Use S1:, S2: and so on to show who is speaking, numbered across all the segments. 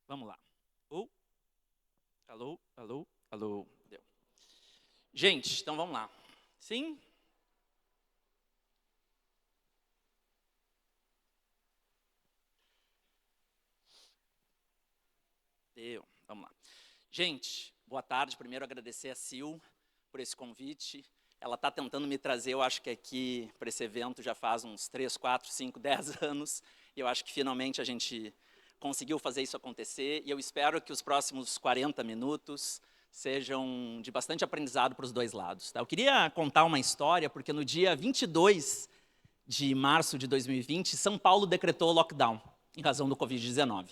S1: Vamos lá. Alô, alô, alô. Deu. Gente, então vamos lá. Sim? Deu. Vamos lá. Gente, boa tarde. Primeiro agradecer a Sil por esse convite. Ela está tentando me trazer, eu acho que aqui, para esse evento já faz uns 3, 4, 5, 10 anos. E eu acho que finalmente a gente conseguiu fazer isso acontecer. E eu espero que os próximos 40 minutos sejam de bastante aprendizado para os dois lados. Tá? Eu queria contar uma história, porque no dia 22 de março de 2020, São Paulo decretou lockdown, em razão do Covid-19.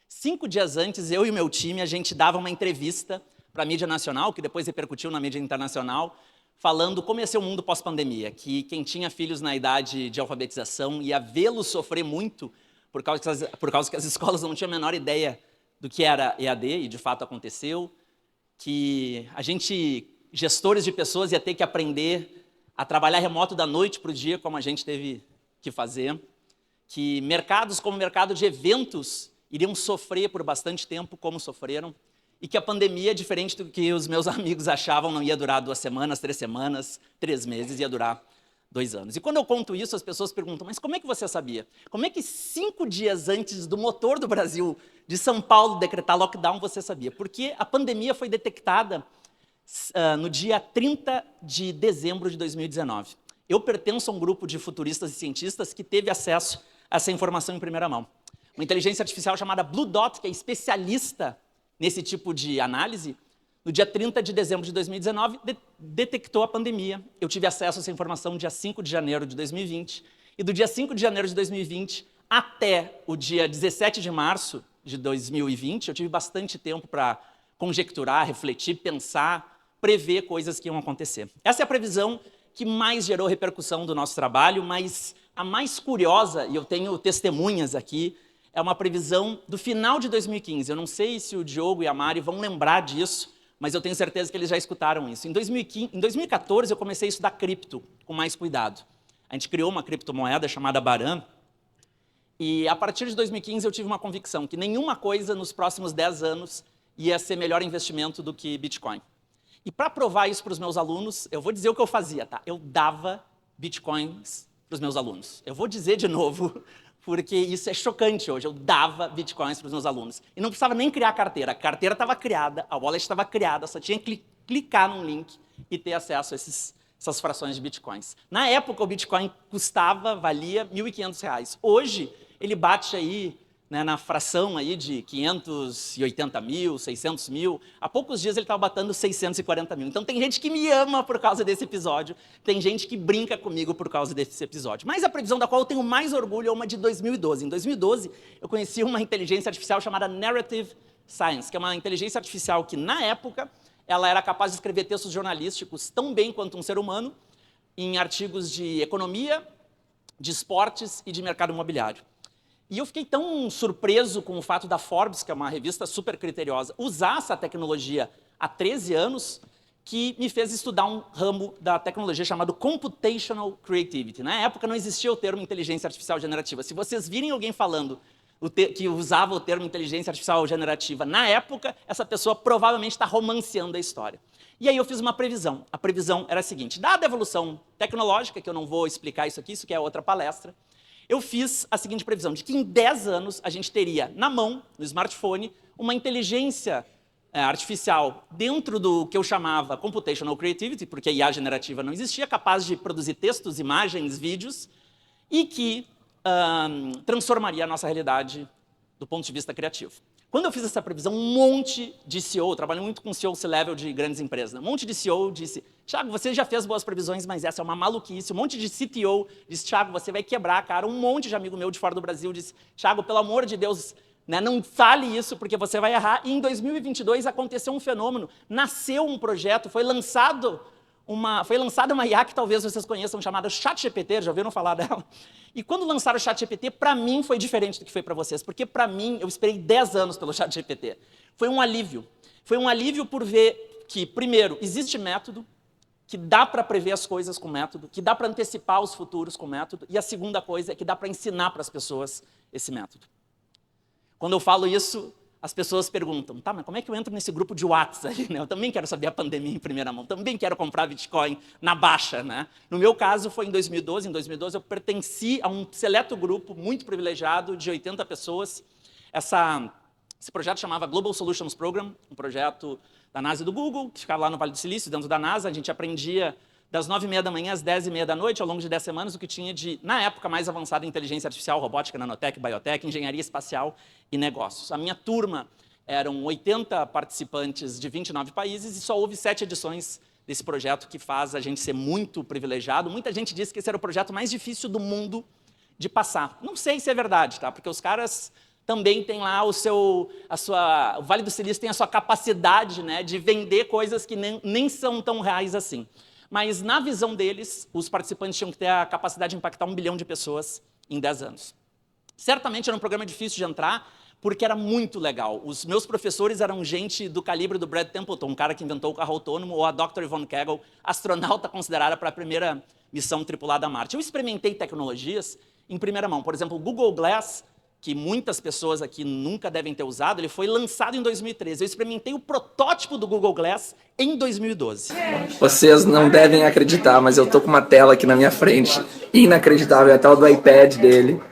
S1: 5 dias antes, eu e o meu time, a gente dava uma entrevista para a mídia nacional, que depois repercutiu na mídia internacional, falando como ia ser o mundo pós-pandemia, que quem tinha filhos na idade de alfabetização ia vê-los sofrer muito, por causa que as escolas não tinham a menor ideia do que era EAD, e de fato aconteceu, que a gente, gestores de pessoas, ia ter que aprender a trabalhar remoto da noite para o dia, como a gente teve que fazer, que mercados como o mercado de eventos iriam sofrer por bastante tempo, como sofreram, e que a pandemia, diferente do que os meus amigos achavam, não ia durar 2 semanas, 3 semanas, 3 meses, ia durar 2 anos. E quando eu conto isso, as pessoas perguntam, mas como é que você sabia? Como é que 5 dias antes do motor do Brasil, de São Paulo, decretar lockdown, você sabia? Porque a pandemia foi detectada no dia 30 de dezembro de 2019. Eu pertenço a um grupo de futuristas e cientistas que teve acesso a essa informação em primeira mão. Uma inteligência artificial chamada Blue Dot, que é especialista nesse tipo de análise, no dia 30 de dezembro de 2019, detectou a pandemia. Eu tive acesso a essa informação no dia 5 de janeiro de 2020, e do dia 5 de janeiro de 2020 até o dia 17 de março de 2020, eu tive bastante tempo para conjecturar, refletir, pensar, prever coisas que iam acontecer. Essa é a previsão que mais gerou repercussão do nosso trabalho, mas a mais curiosa, e eu tenho testemunhas aqui, é uma previsão do final de 2015. Eu não sei se o Diogo e a Mari vão lembrar disso, mas eu tenho certeza que eles já escutaram isso. Em 2014, eu comecei a estudar cripto com mais cuidado. A gente criou uma criptomoeda chamada Baran, e a partir de 2015 eu tive uma convicção que nenhuma coisa nos próximos 10 anos ia ser melhor investimento do que Bitcoin. E para provar isso para os meus alunos, eu vou dizer o que eu fazia, tá? Eu dava Bitcoins para os meus alunos. Eu vou dizer de novo, porque isso é chocante hoje. Eu dava Bitcoins para os meus alunos. E não precisava nem criar a carteira estava criada, a wallet estava criada, só tinha que clicar num link e ter acesso a essas frações de Bitcoins. Na época, o Bitcoin valia R$ 1.500. Hoje, ele bate aí, né, na fração aí de 580 mil, 600 mil. Há poucos dias ele estava batendo 640 mil. Então tem gente que me ama por causa desse episódio, tem gente que brinca comigo por causa desse episódio. Mas a previsão da qual eu tenho mais orgulho é uma de 2012. Em 2012, eu conheci uma inteligência artificial chamada Narrative Science, que é uma inteligência artificial que, na época, ela era capaz de escrever textos jornalísticos tão bem quanto um ser humano, em artigos de economia, de esportes e de mercado imobiliário. E eu fiquei tão surpreso com o fato da Forbes, que é uma revista super criteriosa, usar essa tecnologia há 13 anos, que me fez estudar um ramo da tecnologia chamado Computational Creativity. Na época não existia o termo inteligência artificial generativa. Se vocês virem alguém falando que usava o termo inteligência artificial generativa na época, essa pessoa provavelmente está romanceando a história. E aí eu fiz uma previsão. A previsão era a seguinte: dada a evolução tecnológica, que eu não vou explicar isso aqui, isso que é outra palestra, eu fiz a seguinte previsão, de que em 10 anos a gente teria na mão, no smartphone, uma inteligência artificial dentro do que eu chamava Computational Creativity, porque a IA generativa não existia, capaz de produzir textos, imagens, vídeos, e que transformaria a nossa realidade do ponto de vista criativo. Quando eu fiz essa previsão, um monte de CEO, eu trabalho muito com CEO C-level de grandes empresas, né? Um monte de CEO disse: Thiago, você já fez boas previsões, mas essa é uma maluquice. Um monte de CTO disse: Thiago, você vai quebrar a cara. Um monte de amigo meu de fora do Brasil disse: Thiago, pelo amor de Deus, né, não fale isso, porque você vai errar. E em 2022 aconteceu um fenômeno, nasceu um projeto, foi lançada uma IA que talvez vocês conheçam, chamada ChatGPT, já ouviram falar dela? E quando lançaram o ChatGPT, para mim foi diferente do que foi para vocês, porque para mim, eu esperei 10 anos pelo ChatGPT. Foi um alívio. Foi um alívio por ver que, primeiro, existe método, que dá para prever as coisas com método, que dá para antecipar os futuros com método, e a segunda coisa é que dá para ensinar para as pessoas esse método. Quando eu falo isso, as pessoas perguntam, tá, mas como é que eu entro nesse grupo de WhatsApp? Né? Eu também quero saber a pandemia em primeira mão, também quero comprar Bitcoin na baixa. Né? No meu caso, foi em 2012. Em 2012, eu pertenci a um seleto grupo muito privilegiado de 80 pessoas. Esse projeto chamava Global Solutions Program, um projeto da NASA e do Google, que ficava lá no Vale do Silício, dentro da NASA. A gente aprendia das 9h30 da manhã às 10h30 da noite, ao longo de 10 semanas, o que tinha de, na época, mais avançada inteligência artificial, robótica, nanotech, biotech, engenharia espacial e negócios. A minha turma eram 80 participantes de 29 países e só houve 7 edições desse projeto, que faz a gente ser muito privilegiado. Muita gente disse que esse era o projeto mais difícil do mundo de passar. Não sei se é verdade, tá? Porque os caras também têm lá o Vale do Silício tem a sua capacidade, né, de vender coisas que nem são tão reais assim. Mas, na visão deles, os participantes tinham que ter a capacidade de impactar 1 bilhão de pessoas em 10 anos. Certamente era um programa difícil de entrar, porque era muito legal. Os meus professores eram gente do calibre do Brad Templeton, um cara que inventou o carro autônomo, ou a Dr. Yvonne Kegel, astronauta considerada para a primeira missão tripulada a Marte. Eu experimentei tecnologias em primeira mão. Por exemplo, o Google Glass, que muitas pessoas aqui nunca devem ter usado, ele foi lançado em 2013. Eu experimentei o protótipo do Google Glass em 2012.
S2: Vocês não devem acreditar, mas eu tô com uma tela aqui na minha frente, inacreditável, é a tela do iPad dele,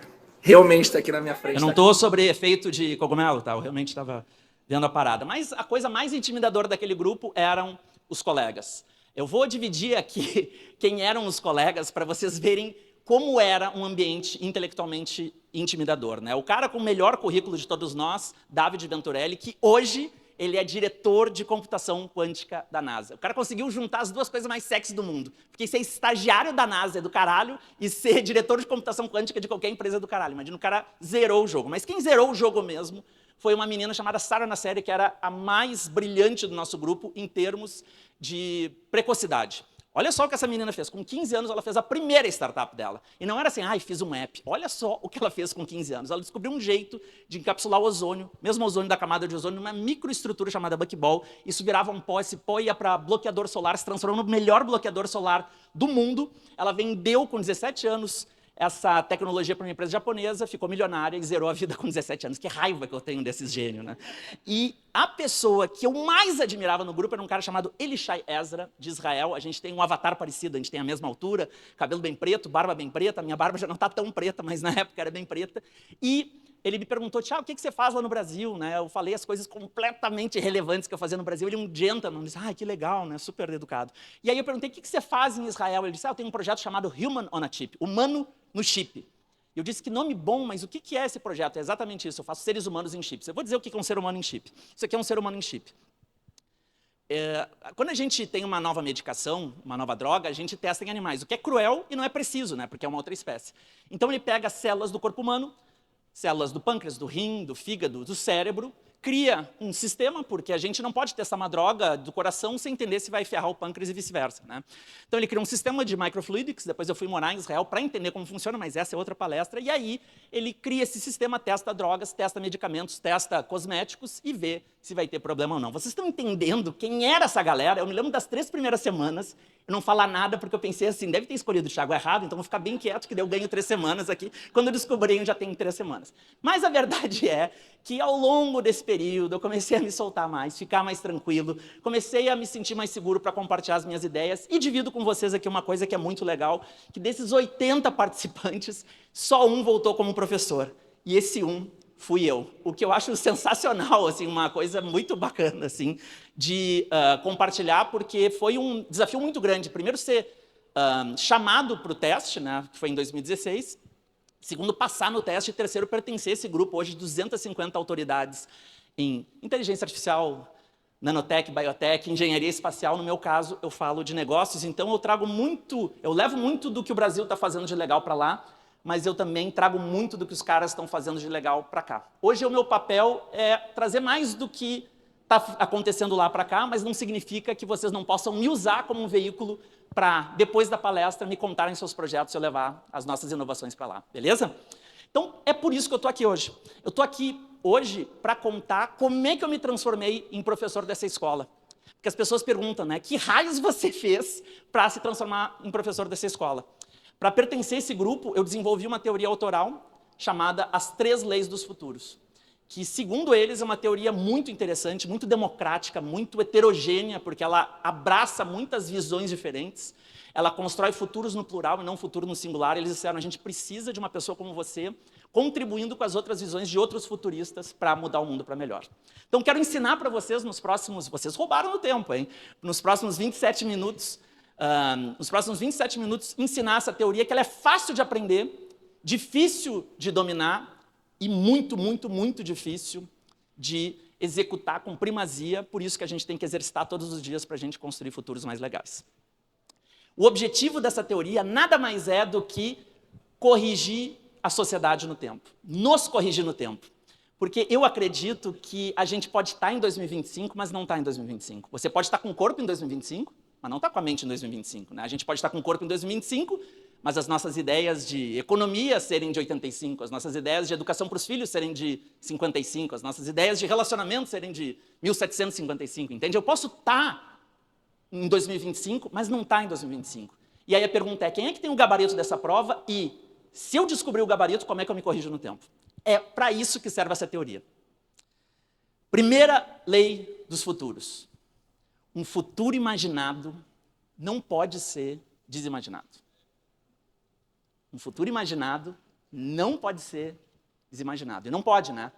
S2: realmente está aqui na minha frente.
S1: Eu não estou sobre efeito de cogumelo, tá? Eu realmente estava vendo a parada. Mas a coisa mais intimidadora daquele grupo eram os colegas. Eu vou dividir aqui quem eram os colegas para vocês verem como era um ambiente intelectualmente intimidador. Né? O cara com o melhor currículo de todos nós, David Venturelli, que hoje ele é diretor de computação quântica da NASA. O cara conseguiu juntar as duas coisas mais sexy do mundo. Porque ser estagiário da NASA é do caralho e ser diretor de computação quântica de qualquer empresa é do caralho. Imagina, o cara zerou o jogo. Mas quem zerou o jogo mesmo foi uma menina chamada Sarah Nasseri, que era a mais brilhante do nosso grupo em termos de precocidade. Olha só o que essa menina fez. Com 15 anos, ela fez a primeira startup dela. E não era assim, fiz um app. Olha só o que ela fez com 15 anos. Ela descobriu um jeito de encapsular o ozônio, mesmo o ozônio da camada de ozônio, numa microestrutura chamada buckball. Isso virava um pó, esse pó ia para bloqueador solar, se transformou no melhor bloqueador solar do mundo. Ela vendeu com 17 anos essa tecnologia para uma empresa japonesa, ficou milionária e zerou a vida com 17 anos. Que raiva que eu tenho desses gênios, né? E a pessoa que eu mais admirava no grupo era um cara chamado Elishai Ezra, de Israel. A gente tem um avatar parecido, a gente tem a mesma altura, cabelo bem preto, barba bem preta. A minha barba já não está tão preta, mas na época era bem preta. E ele me perguntou, Thiago, o que você faz lá no Brasil? Né? Eu falei as coisas completamente irrelevantes que eu fazia no Brasil. Ele é um gentleman, disse, que legal, né? Super educado. E aí eu perguntei, o que você faz em Israel? Ele disse, eu tenho um projeto chamado Human on a Chip, humano no chip. Eu disse, que nome bom, mas o que é esse projeto? É exatamente isso, eu faço seres humanos em chips. Eu vou dizer o que é um ser humano em chip. Isso aqui é um ser humano em chip. Quando a gente tem uma nova medicação, uma nova droga, a gente testa em animais, o que é cruel e não é preciso, né? Porque é uma outra espécie. Então ele pega células do corpo humano, células do pâncreas, do rim, do fígado, do cérebro, cria um sistema, porque a gente não pode testar uma droga do coração sem entender se vai ferrar o pâncreas e vice-versa. Né? Então ele cria um sistema de microfluidics, depois eu fui morar em Israel para entender como funciona, mas essa é outra palestra, e aí ele cria esse sistema, testa drogas, testa medicamentos, testa cosméticos e vê se vai ter problema ou não. Vocês estão entendendo quem era essa galera? Eu me lembro das 3 primeiras semanas, eu não falar nada porque eu pensei assim, deve ter escolhido o Thiago errado, então vou ficar bem quieto que daí eu ganho 3 semanas aqui. Quando eu descobri, eu já tenho 3 semanas. Mas a verdade é que ao longo desse período eu comecei a me soltar mais, ficar mais tranquilo, comecei a me sentir mais seguro para compartilhar as minhas ideias e divido com vocês aqui uma coisa que é muito legal, que desses 80 participantes, só um voltou como professor. E esse um fui eu. O que eu acho sensacional, assim, uma coisa muito bacana assim, de compartilhar, porque foi um desafio muito grande. Primeiro, ser chamado para o teste, né, que foi em 2016. Segundo, passar no teste. E terceiro, pertencer a esse grupo hoje de 250 autoridades em inteligência artificial, nanotech, biotech, engenharia espacial. No meu caso, eu falo de negócios. Então, eu levo muito do que o Brasil está fazendo de legal para lá, mas eu também trago muito do que os caras estão fazendo de legal para cá. Hoje, o meu papel é trazer mais do que está acontecendo lá para cá, mas não significa que vocês não possam me usar como um veículo para, depois da palestra, me contarem seus projetos e eu levar as nossas inovações para lá, beleza? Então, é por isso que eu estou aqui hoje. Eu estou aqui hoje para contar como é que eu me transformei em professor dessa escola. Porque as pessoas perguntam, né, que raios você fez para se transformar em professor dessa escola? Para pertencer a esse grupo, eu desenvolvi uma teoria autoral chamada As 3 Leis dos Futuros. que, segundo eles, é uma teoria muito interessante, muito democrática, muito heterogênea, porque ela abraça muitas visões diferentes, ela constrói futuros no plural e não futuro no singular. Eles disseram, a gente precisa de uma pessoa como você, contribuindo com as outras visões de outros futuristas para mudar o mundo para melhor. Então, quero ensinar para vocês nos próximos... Vocês roubaram no tempo, hein? Nos próximos 27 minutos, ensinar essa teoria, que ela é fácil de aprender, difícil de dominar e muito, muito, muito difícil de executar com primazia. Por isso que a gente tem que exercitar todos os dias para a gente construir futuros mais legais. O objetivo dessa teoria nada mais é do que corrigir a sociedade no tempo, nos corrigir no tempo. Porque eu acredito que a gente pode estar em 2025, mas não está em 2025. Você pode estar com o corpo em 2025, mas não está com a mente em 2025. Né? A gente pode estar com o corpo em 2025, mas as nossas ideias de economia serem de 85, as nossas ideias de educação para os filhos serem de 55, as nossas ideias de relacionamento serem de 1755, entende? Eu posso estar em 2025, mas não está em 2025. E aí a pergunta é, quem é que tem o gabarito dessa prova? E se eu descobrir o gabarito, como é que eu me corrijo no tempo? É para isso que serve essa teoria. Primeira lei dos futuros. Um futuro imaginado não pode ser desimaginado. Um futuro imaginado não pode ser desimaginado. E não pode, né?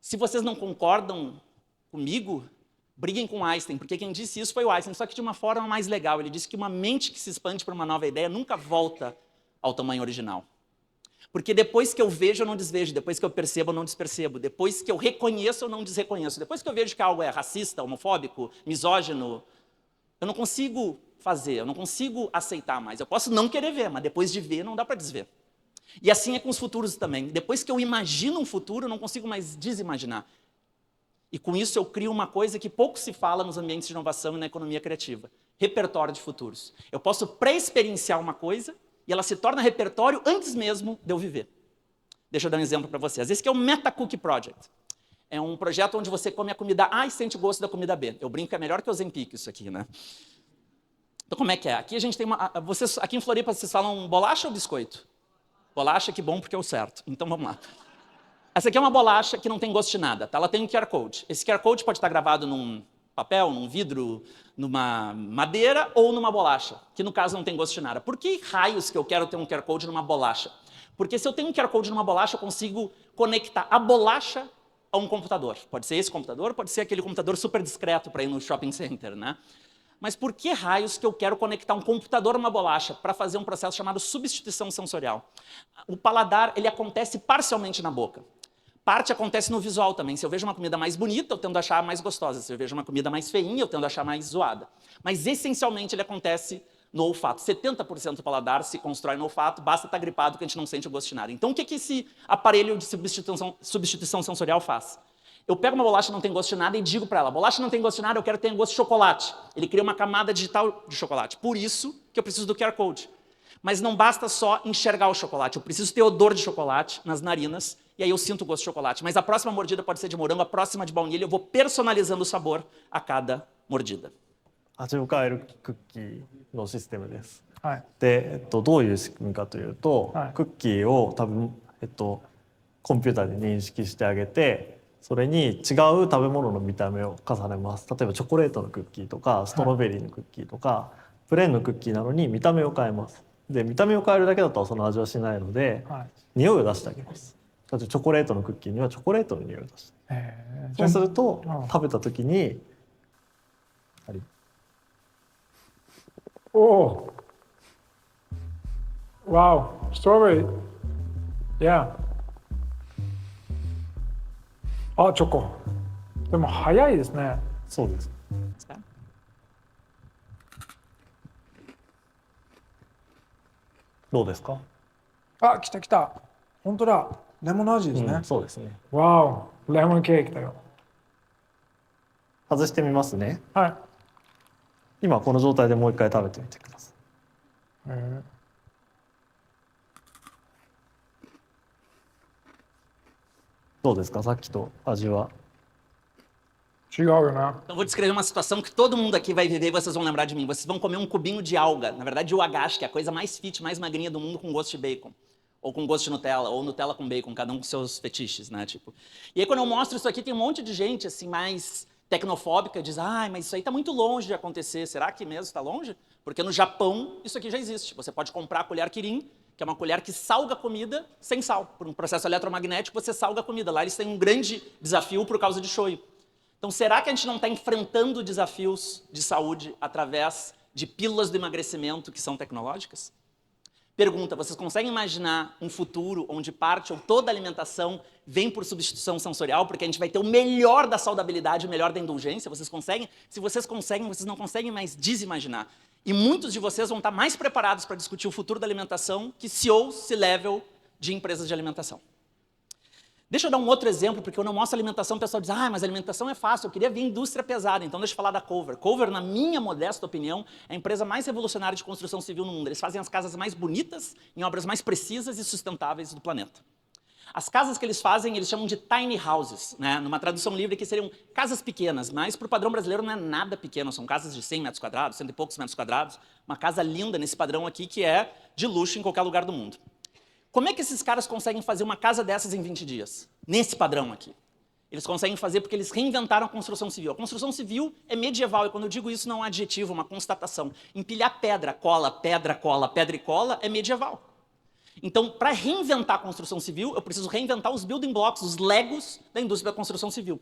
S1: Se vocês não concordam comigo, briguem com Einstein, porque quem disse isso foi o Einstein, só que de uma forma mais legal. Ele disse que uma mente que se expande para uma nova ideia nunca volta ao tamanho original. Porque depois que eu vejo, eu não desvejo. Depois que eu percebo, eu não despercebo. Depois que eu reconheço, eu não desreconheço. Depois que eu vejo que algo é racista, homofóbico, misógino, eu não consigo fazer, eu não consigo aceitar mais. Eu posso não querer ver, mas depois de ver, não dá para desver. E assim é com os futuros também. Depois que eu imagino um futuro, eu não consigo mais desimaginar. E com isso eu crio uma coisa que pouco se fala nos ambientes de inovação e na economia criativa. Repertório de futuros. Eu posso pré-experienciar uma coisa e ela se torna repertório antes mesmo de eu viver. Deixa eu dar um exemplo para vocês. Esse aqui é o Meta Cookie Project. É um projeto onde você come a comida A e sente o gosto da comida B. Eu brinco que é melhor que o Ozempic isso aqui, né? Então como é que é? Aqui a gente tem uma... aqui em Floripa vocês falam bolacha ou biscoito? Bolacha, que bom, porque é o certo. Então vamos lá. Essa aqui é uma bolacha que não tem gosto de nada, tá? Ela tem um QR Code. Esse QR Code pode estar gravado num papel, num vidro, numa madeira ou numa bolacha, que no caso não tem gosto de nada. Por que raios que eu quero ter um QR Code numa bolacha? Porque se eu tenho um QR Code numa bolacha, eu consigo conectar a bolacha a um computador. Pode ser esse computador, pode ser aquele computador super discreto para ir no shopping center, né? Mas por que raios que eu quero conectar um computador a uma bolacha para fazer um processo chamado substituição sensorial? O paladar, ele acontece parcialmente na boca. Parte acontece no visual também. Se eu vejo uma comida mais bonita, eu tendo a achar mais gostosa. Se eu vejo uma comida mais feinha, eu tendo a achar mais zoada. Mas, essencialmente, ele acontece no olfato. 70% do paladar se constrói no olfato, basta estar gripado que a gente não sente o gosto de nada. Então, o que esse aparelho de substituição sensorial faz? Eu pego uma bolacha que não tem gosto de nada e digo para ela, bolacha não tem gosto de nada, eu quero ter gosto de chocolate. Ele cria uma camada digital de chocolate. Por isso que eu preciso do QR Code. Mas não basta só enxergar o chocolate, eu preciso ter odor de chocolate nas narinas, e aí eu sinto o gosto de chocolate. Mas a próxima mordida pode ser de morango, a próxima de baunilha, eu vou personalizando o sabor a cada mordida.
S3: 味を変えるクッキーのシステムです。
S4: はい。
S3: で、どういう仕組みかというと、
S4: はい
S3: クッキーを多分、コンピューターで認識してあげて、それに違う食べ物の見た目を重ねます。例えばチョコレートのクッキーとかストロベリーのクッキーとか、プレーンのクッキーなのに見た目を変えます。で、見た目を変えるだけだとその味はしないので、
S4: はい。
S3: 匂いを出してあげます。例えばチョコレートのクッキーにはチョコレートの匂いを出して。
S4: じゃあ
S3: そうすると
S4: うん
S3: 食べた時にあり
S4: Oh. Wow. Strawberry. Yeah. あ、チョコ。でも早いですね。
S3: そうです。どうですか？
S4: あ、来た来た。本当だ。レモン味ですね。
S3: うん、そうですね。
S4: わお。レモンケーキだよ。
S3: 外してみますね。
S4: はい。
S3: 今この状態でもう一回食べてみてください。どうですか？さっきと味は。
S4: 違うよな。
S1: Então, vou descrever uma situação que todo mundo aqui vai viver e vocês vão lembrar de mim. Vocês vão comer um cubinho de alga. Na verdade, o agache, que é a coisa mais fit, mais magrinha do mundo, com gosto de bacon. Ou com gosto de Nutella, ou Nutella com bacon, cada um com seus fetiches, né? Tipo. E aí quando eu mostro isso aqui, tem um monte de gente assim mais tecnofóbica, diz, mas isso aí está muito longe de acontecer. Será que mesmo está longe? Porque no Japão isso aqui já existe. Você pode comprar a colher Kirin, que é uma colher que salga a comida sem sal. Por um processo eletromagnético, você salga a comida. Lá eles têm um grande desafio por causa de shoyu. Então, será que a gente não está enfrentando desafios de saúde através de pílulas do emagrecimento que são tecnológicas? Pergunta, vocês conseguem imaginar um futuro onde parte ou toda a alimentação vem por substituição sensorial, porque a gente vai ter o melhor da saudabilidade, o melhor da indulgência? Vocês conseguem? Se vocês conseguem, vocês não conseguem mais desimaginar. E muitos de vocês vão estar mais preparados para discutir o futuro da alimentação que CEOs, C-level de empresas de alimentação. Deixa eu dar um outro exemplo, porque quando eu mostro alimentação, o pessoal diz, mas alimentação é fácil, eu queria ver indústria pesada, então deixa eu falar da Cover. Cover, na minha modesta opinião, é a empresa mais revolucionária de construção civil no mundo. Eles fazem as casas mais bonitas, em obras mais precisas e sustentáveis do planeta. As casas que eles fazem, eles chamam de tiny houses, né? Numa tradução livre que seriam casas pequenas, mas para o padrão brasileiro não é nada pequeno, são casas de 100 metros quadrados, 100 e poucos metros quadrados, uma casa linda nesse padrão aqui que é de luxo em qualquer lugar do mundo. Como é que esses caras conseguem fazer uma casa dessas em 20 dias? Nesse padrão aqui. Eles conseguem fazer porque eles reinventaram a construção civil. A construção civil é medieval, e quando eu digo isso não é um adjetivo, uma constatação. Empilhar pedra, cola, pedra e cola é medieval. Então, para reinventar a construção civil, eu preciso reinventar os building blocks, os legos da indústria da construção civil.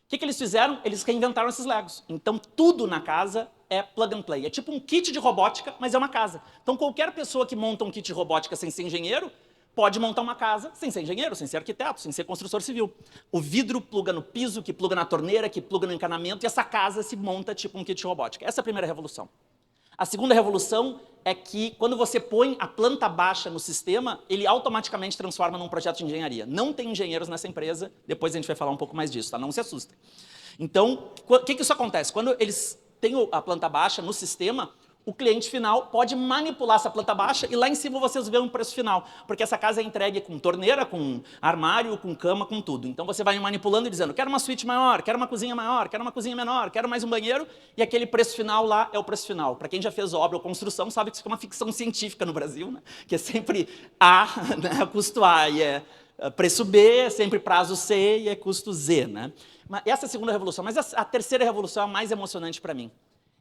S1: O que eles fizeram? Eles reinventaram esses legos. Então, tudo na casa é plug and play. É tipo um kit de robótica, mas é uma casa. Então, qualquer pessoa que monta um kit de robótica sem ser engenheiro, pode montar uma casa sem ser engenheiro, sem ser arquiteto, sem ser construtor civil. O vidro pluga no piso, que pluga na torneira, que pluga no encanamento, e essa casa se monta tipo um kit de robótica. Essa é a primeira revolução. A segunda revolução é que, quando você põe a planta baixa no sistema, ele automaticamente transforma num projeto de engenharia. Não tem engenheiros nessa empresa, depois a gente vai falar um pouco mais disso, tá? Não se assustem. Então, o que isso acontece? Quando eles têm a planta baixa no sistema, o cliente final pode manipular essa planta baixa e lá em cima vocês veem um preço final. Porque essa casa é entregue com torneira, com armário, com cama, com tudo. Então você vai manipulando e dizendo, quero uma suíte maior, quero uma cozinha maior, quero uma cozinha menor, quero mais um banheiro, e aquele preço final lá é o preço final. Para quem já fez obra ou construção, sabe que isso é uma ficção científica no Brasil, né? Que é sempre A, né? Custo A, e é preço B, é sempre prazo C e é custo Z, né? Essa é a segunda revolução. Mas a terceira revolução é a mais emocionante para mim.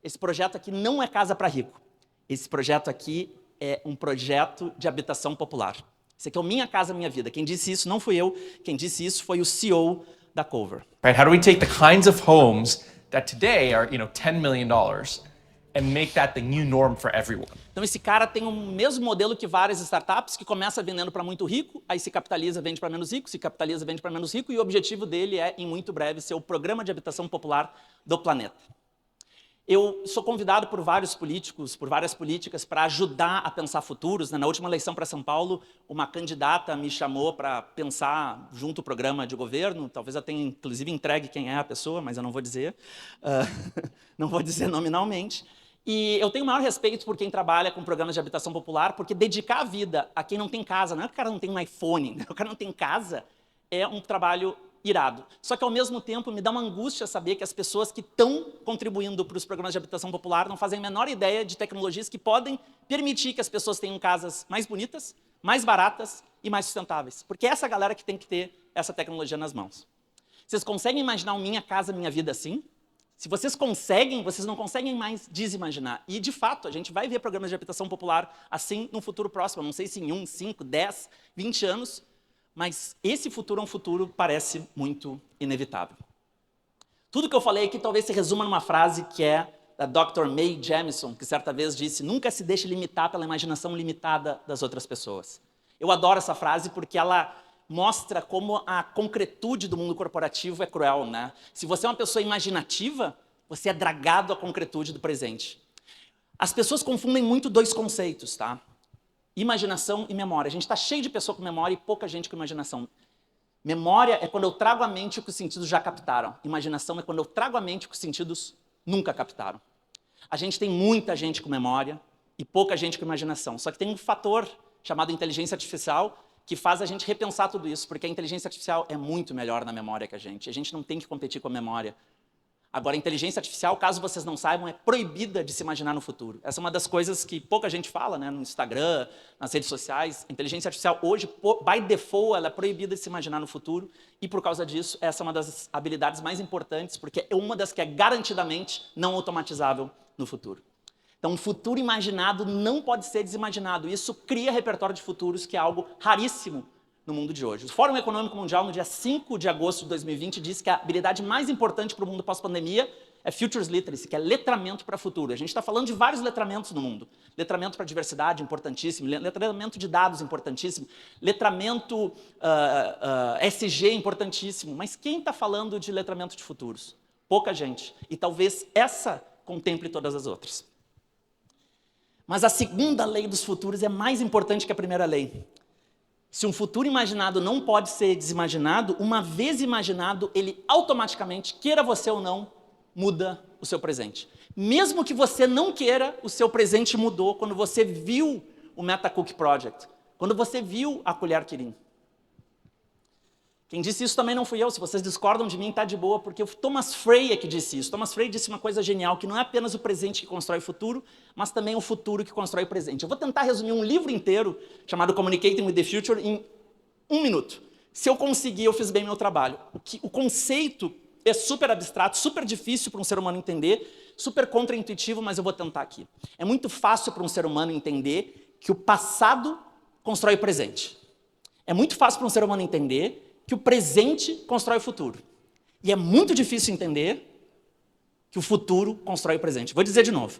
S1: Esse projeto aqui não é casa para rico. Esse projeto aqui é um projeto de habitação popular. Esse aqui é o Minha Casa Minha Vida. Quem disse isso não fui eu, quem disse isso foi o CEO da Cover.
S5: Right? How do we take the kinds of homes that today are, $10 million and make that the new norm for everyone?
S1: Então esse cara tem o mesmo modelo que várias startups, que começa vendendo para muito rico, aí se capitaliza, vende para menos rico, se capitaliza, vende para menos rico, e o objetivo dele é, em muito breve, ser o programa de habitação popular do planeta. Eu sou convidado por vários políticos, por várias políticas, para ajudar a pensar futuros. Na última eleição para São Paulo, uma candidata me chamou para pensar junto ao programa de governo. Talvez eu tenha, inclusive, entregue quem é a pessoa, mas eu não vou dizer. Não vou dizer nominalmente. E eu tenho o maior respeito por quem trabalha com programas de habitação popular, porque dedicar a vida a quem não tem casa, não é que o cara não tem um iPhone, o cara não tem casa, é um trabalho irado. Só que, ao mesmo tempo, me dá uma angústia saber que as pessoas que estão contribuindo para os programas de habitação popular não fazem a menor ideia de tecnologias que podem permitir que as pessoas tenham casas mais bonitas, mais baratas e mais sustentáveis. Porque é essa galera que tem que ter essa tecnologia nas mãos. Vocês conseguem imaginar o Minha Casa Minha Vida assim? Se vocês conseguem, vocês não conseguem mais desimaginar. E, de fato, a gente vai ver programas de habitação popular assim no futuro próximo. Não sei se em 1, 5, 10, 20 anos, mas esse futuro é um futuro que parece muito inevitável. Tudo que eu falei aqui talvez se resuma numa frase que é da Dr. Mae Jemison, que certa vez disse, nunca se deixe limitar pela imaginação limitada das outras pessoas. Eu adoro essa frase porque ela mostra como a concretude do mundo corporativo é cruel, né? Se você é uma pessoa imaginativa, você é dragado à concretude do presente. As pessoas confundem muito dois conceitos, tá? Imaginação e memória. A gente está cheio de pessoa com memória e pouca gente com imaginação. Memória é quando eu trago à mente o que os sentidos já captaram. Imaginação é quando eu trago à mente o que os sentidos nunca captaram. A gente tem muita gente com memória e pouca gente com imaginação. Só que tem um fator chamado inteligência artificial que faz a gente repensar tudo isso, porque a inteligência artificial é muito melhor na memória que a gente. A gente não tem que competir com a memória. Agora, a inteligência artificial, caso vocês não saibam, é proibida de se imaginar no futuro. Essa é uma das coisas que pouca gente fala, né, no Instagram, nas redes sociais. A inteligência artificial hoje, by default, ela é proibida de se imaginar no futuro, e por causa disso, essa é uma das habilidades mais importantes, porque é uma das que é garantidamente não automatizável no futuro. Então, um futuro imaginado não pode ser desimaginado. Isso cria repertório de futuros, que é algo raríssimo no mundo de hoje. O Fórum Econômico Mundial, no dia 5 de agosto de 2020, disse que a habilidade mais importante para o mundo pós-pandemia é Futures Literacy, que é letramento para o futuro. A gente está falando de vários letramentos no mundo. Letramento para a diversidade, importantíssimo. Letramento de dados, importantíssimo. Letramento SG, importantíssimo. Mas quem está falando de letramento de futuros? Pouca gente. E talvez essa contemple todas as outras. Mas a segunda lei dos futuros é mais importante que a primeira lei. Se um futuro imaginado não pode ser desimaginado, uma vez imaginado, ele automaticamente, queira você ou não, muda o seu presente. Mesmo que você não queira, o seu presente mudou quando você viu o Metacook Project, quando você viu a colher Kirin. Quem disse isso também não fui eu. Se vocês discordam de mim, está de boa, porque o Thomas Frey é que disse isso. Thomas Frey disse uma coisa genial, que não é apenas o presente que constrói o futuro, mas também o futuro que constrói o presente. Eu vou tentar resumir um livro inteiro, chamado Communicating with the Future, em 1 minuto. Se eu conseguir, eu fiz bem meu trabalho. O conceito é super abstrato, super difícil para um ser humano entender, super contraintuitivo, mas eu vou tentar aqui. É muito fácil para um ser humano entender que o passado constrói o presente. É muito fácil para um ser humano entender que o presente constrói o futuro. E é muito difícil entender que o futuro constrói o presente. Vou dizer de novo.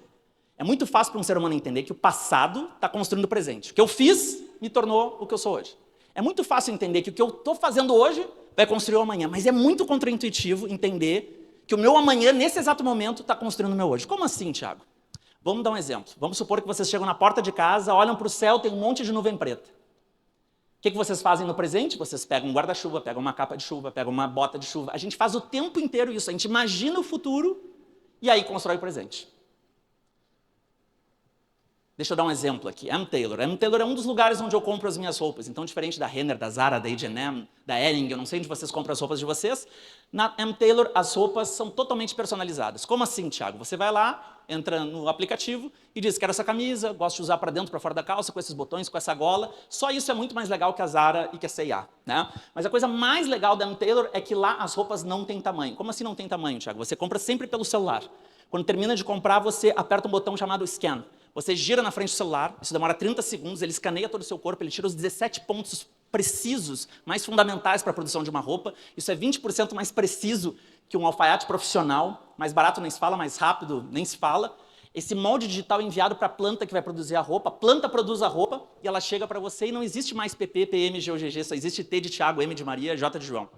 S1: É muito fácil para um ser humano entender que o passado está construindo o presente. O que eu fiz me tornou o que eu sou hoje. É muito fácil entender que o que eu estou fazendo hoje vai construir o amanhã. Mas é muito contraintuitivo entender que o meu amanhã, nesse exato momento, está construindo o meu hoje. Como assim, Thiago? Vamos dar um exemplo. Vamos supor que vocês chegam na porta de casa, olham para o céu, tem um monte de nuvem preta. O que vocês fazem no presente? Vocês pegam um guarda-chuva, pegam uma capa de chuva, pegam uma bota de chuva. A gente faz o tempo inteiro isso. A gente imagina o futuro e aí constrói o presente. Deixa eu dar um exemplo aqui. M. Taylor. M. Taylor é um dos lugares onde eu compro as minhas roupas. Então, diferente da Renner, da Zara, da H&M, da Hering, eu não sei onde vocês compram as roupas de vocês, na M. Taylor as roupas são totalmente personalizadas. Como assim, Thiago? Você vai lá, entra no aplicativo e diz, quero essa camisa, gosto de usar para dentro, para fora da calça, com esses botões, com essa gola. Só isso é muito mais legal que a Zara e que a C&A, né? Mas a coisa mais legal da M. Taylor é que lá as roupas não têm tamanho. Como assim não tem tamanho, Thiago? Você compra sempre pelo celular. Quando termina de comprar, você aperta um botão chamado Scan. Você gira na frente do celular, isso demora 30 segundos, ele escaneia todo o seu corpo, ele tira os 17 pontos precisos, mais fundamentais para a produção de uma roupa. Isso é 20% mais preciso que um alfaiate profissional, mais barato nem se fala, mais rápido nem se fala. Esse molde digital é enviado para a planta que vai produzir a roupa produz a roupa e ela chega para você e não existe mais PP, PM, GOGG, só existe T de Thiago, M de Maria, J de João.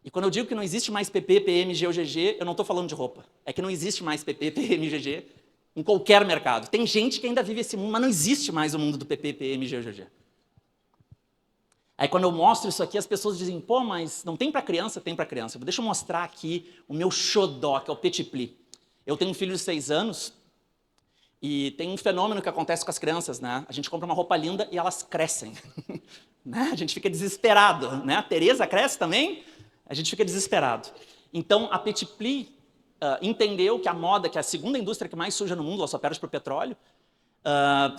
S1: E quando eu digo que não existe mais PP, PM, GOGG, eu não estou falando de roupa. É que não existe mais PP, PM, GG em qualquer mercado. Tem gente que ainda vive esse mundo, mas não existe mais o mundo do PP, PM, GOGG. Aí quando eu mostro isso aqui, as pessoas dizem, pô, mas não tem para criança? Tem para criança. Deixa eu mostrar aqui o meu xodó, que é o Petit Pli. Eu tenho um filho de 6 anos e tem um fenômeno que acontece com as crianças, né? A gente compra uma roupa linda e elas crescem. Né? A gente fica desesperado, né? A Tereza cresce também, a gente fica desesperado. Então, a Petit Pli entendeu que a moda, que é a segunda indústria que mais suja no mundo, ela só perde para o petróleo,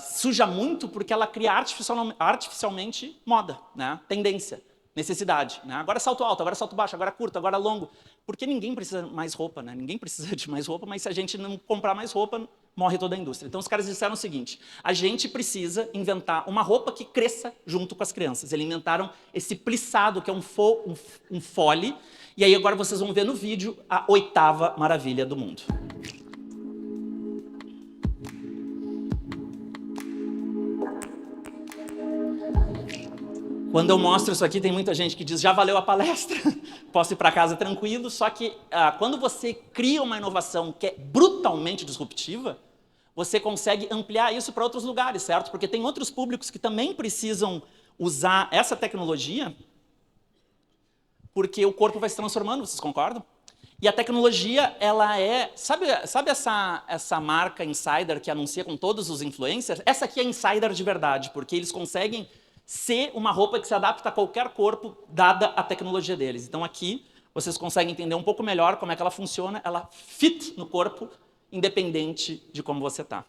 S1: suja muito porque ela cria artificialmente moda, né? Tendência, necessidade. Né? Agora é salto alto, agora é salto baixo, agora é curto, agora é longo. Porque ninguém precisa mais roupa, né? Ninguém precisa de mais roupa, mas se a gente não comprar mais roupa, morre toda a indústria. Então os caras disseram o seguinte, a gente precisa inventar uma roupa que cresça junto com as crianças. Eles inventaram esse plissado, que é um fole, e aí agora vocês vão ver no vídeo a 8ª maravilha do mundo. Quando eu mostro isso aqui, tem muita gente que diz, já valeu a palestra, posso ir para casa tranquilo, só que quando você cria uma inovação que é brutalmente disruptiva, você consegue ampliar isso para outros lugares, certo? Porque tem outros públicos que também precisam usar essa tecnologia, porque o corpo vai se transformando, vocês concordam? E a tecnologia, ela é... Sabe essa marca Insider que anuncia com todos os influencers? Essa aqui é Insider de verdade, porque eles conseguem ser uma roupa que se adapta a qualquer corpo, dada a tecnologia deles. Então aqui, vocês conseguem entender um pouco melhor como é que ela funciona, ela fit no corpo, independente de como você está.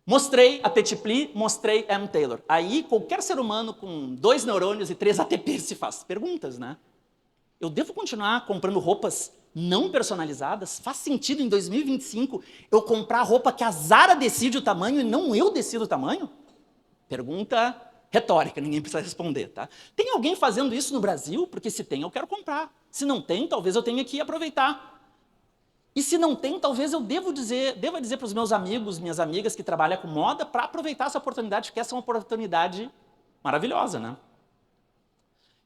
S1: Mostrei a Petit Pli, mostrei M. Taylor. Aí, qualquer ser humano com 2 neurônios e 3 ATP se faz perguntas, né? Eu devo continuar comprando roupas não personalizadas? Faz sentido em 2025 eu comprar roupa que a Zara decide o tamanho e não eu decido o tamanho? Pergunta retórica, ninguém precisa responder, tá? Tem alguém fazendo isso no Brasil? Porque se tem, eu quero comprar. Se não tem, talvez eu tenha que aproveitar. E se não tem, talvez eu deva dizer para os meus amigos, minhas amigas que trabalham com moda para aproveitar essa oportunidade, porque essa é uma oportunidade maravilhosa, né?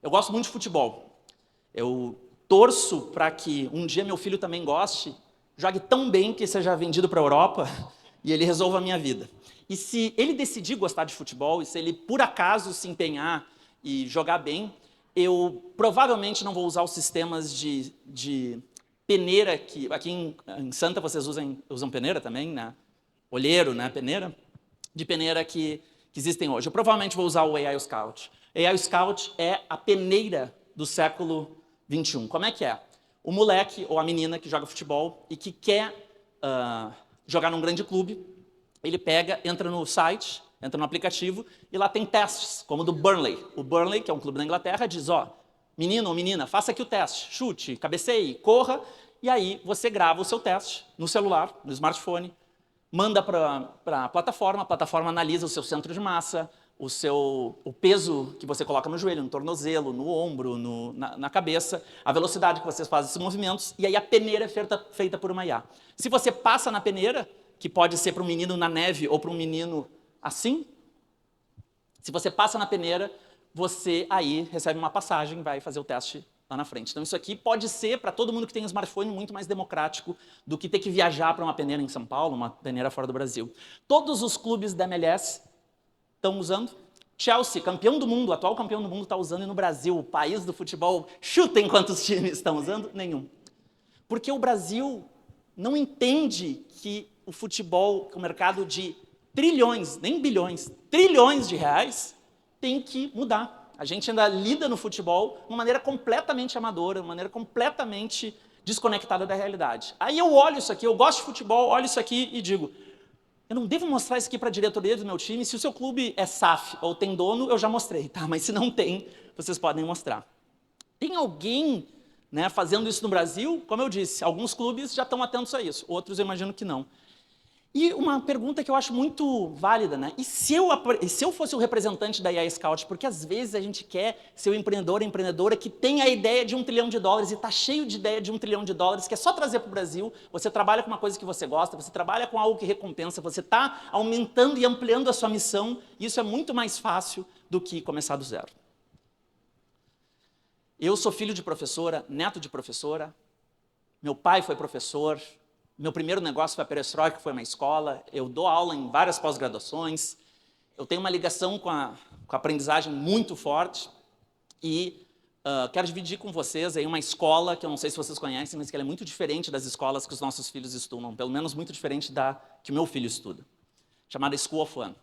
S1: Eu gosto muito de futebol. Eu torço para que um dia meu filho também goste, jogue tão bem que seja vendido para a Europa e ele resolva a minha vida. E se ele decidir gostar de futebol, e se ele por acaso se empenhar e jogar bem, eu provavelmente não vou usar os sistemas de peneira, que aqui em Santa vocês usam peneira também, né? Olheiro, né? Peneira. De peneira que existem hoje. Eu provavelmente vou usar o AI Scout. AI Scout é a peneira do século 21. Como é que é? O moleque ou a menina que joga futebol e que quer jogar num grande clube, ele pega, entra no site, entra no aplicativo e lá tem testes, como o do Burnley. O Burnley, que é um clube da Inglaterra, diz, ó, menino ou menina, faça aqui o teste, chute, cabeceie, corra, e aí você grava o seu teste no celular, no smartphone, manda para a plataforma analisa o seu centro de massa, o peso que você coloca no joelho, no tornozelo, no ombro, na cabeça, a velocidade que vocês fazem esses movimentos, e aí a peneira é feita por uma IA. Se você passa na peneira, que pode ser para um menino na neve ou para um menino assim, se você passa na peneira, você aí recebe uma passagem e vai fazer o teste lá na frente. Então isso aqui pode ser, para todo mundo que tem um smartphone, muito mais democrático do que ter que viajar para uma peneira em São Paulo, uma peneira fora do Brasil. Todos os clubes da MLS estão usando. Chelsea, campeão do mundo, atual campeão do mundo, está usando, e no Brasil, o país do futebol, chutem quantos times estão usando? Nenhum. Porque o Brasil não entende que o futebol, o mercado de trilhões, nem bilhões, trilhões de reais, tem que mudar. A gente ainda lida no futebol de uma maneira completamente amadora, de uma maneira completamente desconectada da realidade. Aí eu olho isso aqui, eu gosto de futebol, olho isso aqui e digo, eu não devo mostrar isso aqui para a diretoria do meu time, se o seu clube é SAF ou tem dono, eu já mostrei, tá? Mas se não tem, vocês podem mostrar. Tem alguém, né, fazendo isso no Brasil? Como eu disse, alguns clubes já estão atentos a isso, outros eu imagino que não. E uma pergunta que eu acho muito válida, né? E se eu fosse o representante da AI Scout? Porque às vezes a gente quer ser o empreendedor, a empreendedora que tem a ideia de $1 trilhão e está cheio de ideia de $1 trilhão, que é só trazer para o Brasil, você trabalha com uma coisa que você gosta, você trabalha com algo que recompensa, você está aumentando e ampliando a sua missão, e isso é muito mais fácil do que começar do zero. Eu sou filho de professora, neto de professora, meu pai foi professor, meu primeiro negócio foi a Perestroika, que foi uma escola, eu dou aula em várias pós-graduações, eu tenho uma ligação com a aprendizagem muito forte e quero dividir com vocês aí uma escola que eu não sei se vocês conhecem, mas que ela é muito diferente das escolas que os nossos filhos estudam, pelo menos muito diferente da que o meu filho estuda, chamada School of One.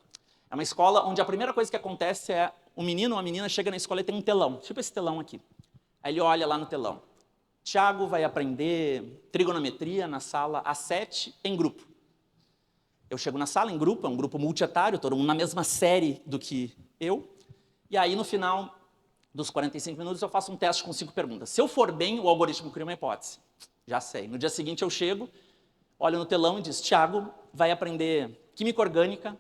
S1: É uma escola onde a primeira coisa que acontece é um menino ou uma menina chega na escola e tem um telão, tipo esse telão aqui. Aí ele olha lá no telão. Tiago vai aprender trigonometria na sala A7 em grupo. Eu chego na sala em grupo, é um grupo multietário, todo mundo na mesma série do que eu, e aí no final dos 45 minutos eu faço um teste com 5 perguntas. Se eu for bem, o algoritmo cria uma hipótese. Já sei. No dia seguinte eu chego, olho no telão e diz, Tiago vai aprender química orgânica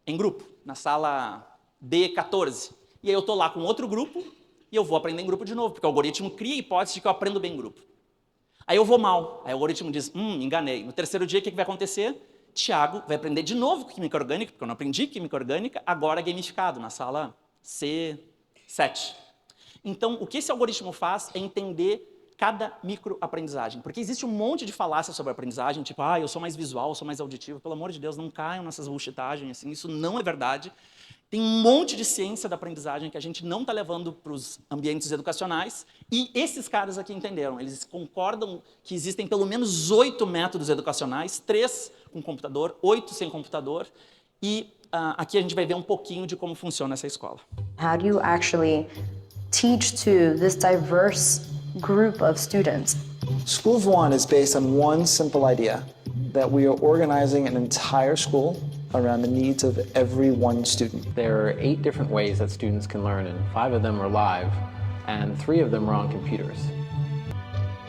S1: em grupo, na sala B14. E aí eu estou lá com outro grupo, e eu vou aprender em grupo de novo, porque o algoritmo cria a hipótese de que eu aprendo bem em grupo. Aí eu vou mal, aí o algoritmo diz, enganei. No terceiro dia, o que vai acontecer? Tiago vai aprender de novo química orgânica, porque eu não aprendi química orgânica, agora gamificado, na sala C7. Então, o que esse algoritmo faz é entender cada microaprendizagem, porque existe um monte de falácia sobre a aprendizagem, tipo, eu sou mais visual, eu sou mais auditivo, pelo amor de Deus, não caiam nessas bullshitagens, assim, isso não é verdade. Tem um monte de ciência da aprendizagem que a gente não está levando para os ambientes educacionais, e esses caras aqui entenderam, eles concordam que existem pelo menos 8 métodos educacionais, 3 com computador, 8 sem computador, e aqui a gente vai ver um pouquinho de como funciona essa escola.
S6: How do you actually teach to this diverse group of students?
S7: School of One is based on one simple idea, that we are organizing an entire school around the needs of every one student.
S8: There are 8 different ways that students can learn, and 5 of them are live, and 3 of them are on computers.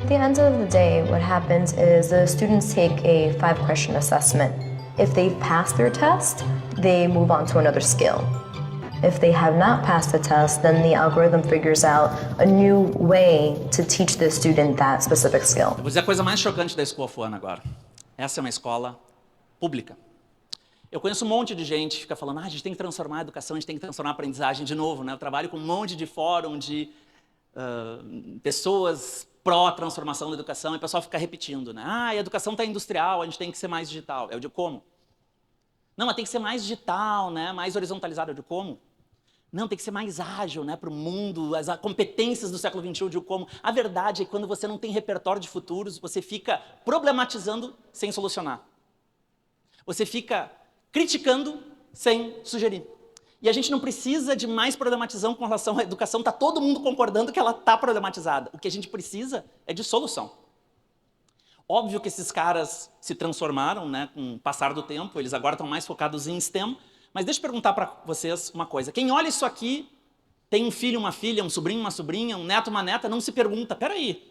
S6: At the end of the day, what happens is the students take a 5-question assessment. If they pass their test, they move on to another skill. If they have not passed the test, then the algorithm figures out a new way to teach the student that specific skill.
S1: Eu vou dizer a coisa mais chocante da School of One agora. Essa é uma escola pública. Eu conheço um monte de gente que fica falando, a gente tem que transformar a educação, a gente tem que transformar a aprendizagem de novo, né? Eu trabalho com um monte de fórum de pessoas pró-transformação da educação e o pessoal fica repetindo, né? A educação está industrial, a gente tem que ser mais digital. Eu digo, como? Não, mas tem que ser mais digital, né? Mais horizontalizado. Eu digo, como? Não, tem que ser mais ágil, né, para o mundo, as competências do século XXI, eu digo como. A verdade é que quando você não tem repertório de futuros, você fica problematizando sem solucionar. Você fica criticando sem sugerir. E a gente não precisa de mais problematização com relação à educação, está todo mundo concordando que ela está problematizada. O que a gente precisa é de solução. Óbvio que esses caras se transformaram, né, com o passar do tempo, eles agora estão mais focados em STEM, mas deixa eu perguntar para vocês uma coisa. Quem olha isso aqui, tem um filho, uma filha, um sobrinho, uma sobrinha, um neto, uma neta, não se pergunta, peraí,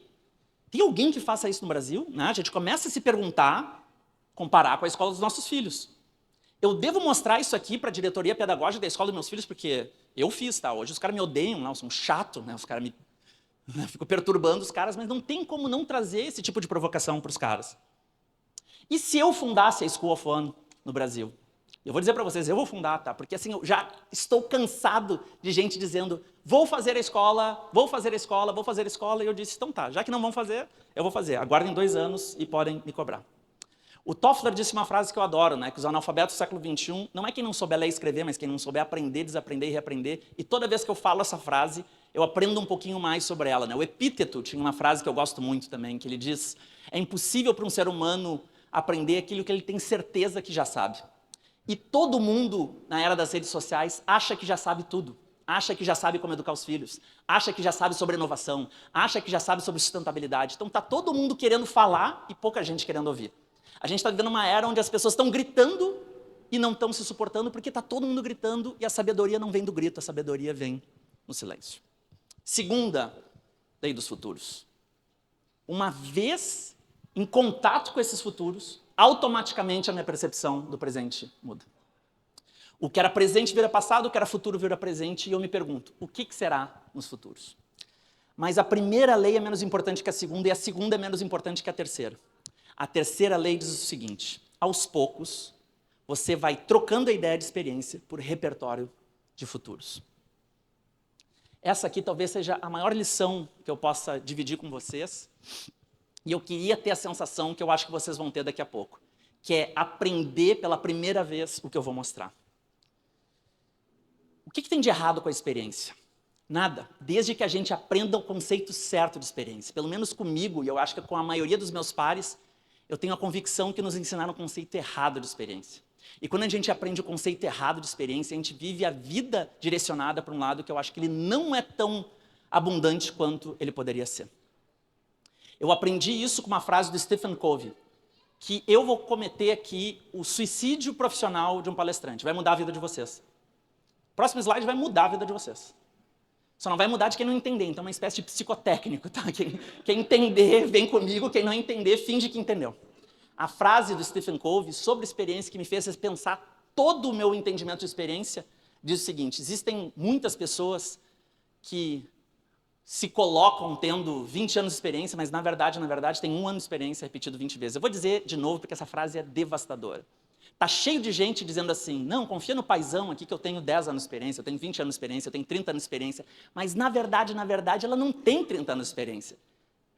S1: tem alguém que faça isso no Brasil? Né? A gente começa a se perguntar, comparar com a escola dos nossos filhos. Eu devo mostrar isso aqui para a diretoria pedagógica da escola dos meus filhos, porque eu fiz, tá? Hoje os caras me odeiam, né? Eu sou um chato, né? Os caras me... Fico perturbando os caras, mas não tem como não trazer esse tipo de provocação para os caras. E se eu fundasse a School of One no Brasil? Eu vou dizer para vocês, eu vou fundar, tá? Porque assim, eu já estou cansado de gente dizendo, vou fazer a escola, vou fazer a escola, vou fazer a escola. E eu disse, então tá, já que não vão fazer, eu vou fazer. Aguardem 2 anos e podem me cobrar. O Toffler disse uma frase que eu adoro, né? Que os analfabetos do século XXI não é quem não souber ler e escrever, mas quem não souber aprender, desaprender e reaprender. E toda vez que eu falo essa frase, eu aprendo um pouquinho mais sobre ela, né? O Epíteto tinha uma frase que eu gosto muito também, que ele diz, é impossível para um ser humano aprender aquilo que ele tem certeza que já sabe. E todo mundo, na era das redes sociais, acha que já sabe tudo. Acha que já sabe como educar os filhos. Acha que já sabe sobre inovação. Acha que já sabe sobre sustentabilidade. Então está todo mundo querendo falar e pouca gente querendo ouvir. A gente está vivendo uma era onde as pessoas estão gritando e não estão se suportando porque está todo mundo gritando e a sabedoria não vem do grito, a sabedoria vem no silêncio. Segunda lei dos futuros. Uma vez em contato com esses futuros, automaticamente a minha percepção do presente muda. O que era presente vira passado, o que era futuro vira presente, e eu me pergunto, o que será nos futuros? Mas a primeira lei é menos importante que a segunda, e a segunda é menos importante que a terceira. A terceira lei diz o seguinte, aos poucos, você vai trocando a ideia de experiência por repertório de futuros. Essa aqui talvez seja a maior lição que eu possa dividir com vocês, e eu queria ter a sensação que eu acho que vocês vão ter daqui a pouco, que é aprender pela primeira vez o que eu vou mostrar. O que tem de errado com a experiência? Nada, desde que a gente aprenda o conceito certo de experiência. Pelo menos comigo, e eu acho que com a maioria dos meus pares, eu tenho a convicção que nos ensinaram o conceito errado de experiência. E quando a gente aprende o conceito errado de experiência, a gente vive a vida direcionada para um lado que eu acho que ele não é tão abundante quanto ele poderia ser. Eu aprendi isso com uma frase do Stephen Covey, que eu vou cometer aqui o suicídio profissional de um palestrante. Vai mudar a vida de vocês. O próximo slide vai mudar a vida de vocês. Só não vai mudar de quem não entender. Então é uma espécie de psicotécnico, tá? Quem entender, vem comigo. Quem não entender, finge que entendeu. A frase do Stephen Covey sobre experiência que me fez pensar todo o meu entendimento de experiência diz o seguinte, existem muitas pessoas que se colocam tendo 20 anos de experiência, mas na verdade, tem 1 ano de experiência repetido 20 vezes. Eu vou dizer de novo porque essa frase é devastadora. Tá cheio de gente dizendo assim, não, confia no paizão aqui que eu tenho 10 anos de experiência, eu tenho 20 anos de experiência, eu tenho 30 anos de experiência, mas na verdade, ela não tem 30 anos de experiência.